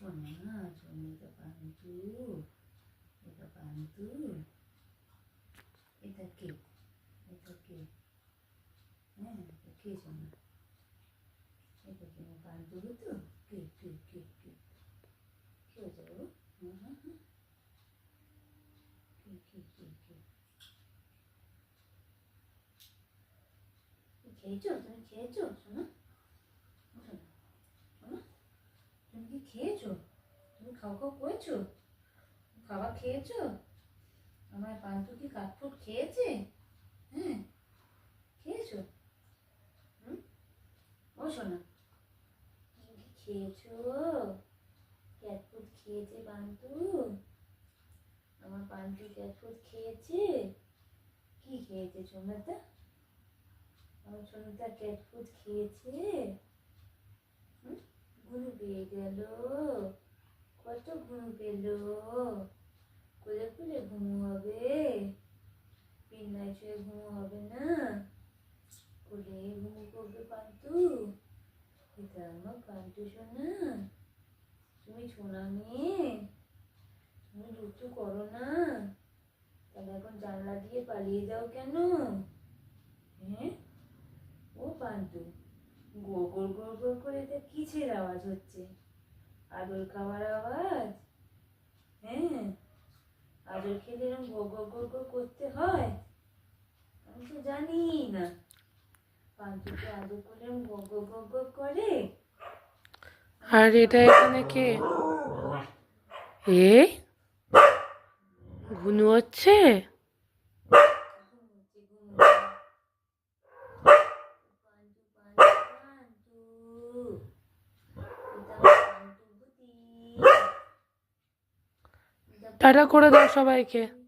শোনা শোনা, এটা পান্তু, এটা পান্তু, এটা কে, এটা কে, হ্যাঁ এটা কে শোনা, এটা কে পান্তু তো, কে কে কে কে কে যাবো, হ্যাঁ হ্যাঁ হ্যাঁ, কে কে কে কে, খেয়েছো তুমি, খেয়েছো শোনা, শোনা শোনা, তুমি কি খেয়েছো, তুমি খাও খাও করেছো, খাবার খেয়েছো, আমার পান্তু কি কাঠফুট খেয়েছে, হ্যাঁ খেয়েছো, হুম ও শোনা, তুমি কি খেয়েছো, ক্যাটফুট খেয়েছে পান্তু, আমার পান্তু ক্যাটফুট খেয়েছে, কি খেয়েছে সোনাটা, আমার সোনাটা ক্যাটফুট খেয়েছে, হুম ঘুম পেয়ে গেল, কত ঘুম পেল, কোলে কোলে ঘুম হবে, বিছানায় শুয়ে ঘুম হবে না, কোলে ঘুম করবে পান্তু, এটা আমার পান্তু সোনা, তুমি সোনা মেয়ে, তুমি দুষ্টু করো না, তাহলে এখন জানলা দিয়ে পালিয়ে যাও কেন, হ্যাঁ ও পান্তু, গোল গোল গোল গোল করে এটা কিসের আওয়াজ হচ্ছে, আদর খাওয়ার আওয়াজ, হ্যাঁ আদর খেলে এরকম গোল গোল গোল গোল করতে হয়, আমি তো জানি না, পান্তুকে আদর করলে এরকম গোল গোল গোল গোল করে, আর এটা এখানে কে? এ ঘুনু হচ্ছে। ঘুমোচ্ছে ঘুমোচ্ছে, পান্তু পান্তু পান্তু, এটা আমার পান্তু বুদ্ধি, এটা টাটা করে দাও পান্তু সবাইকে। বুদ্ধি।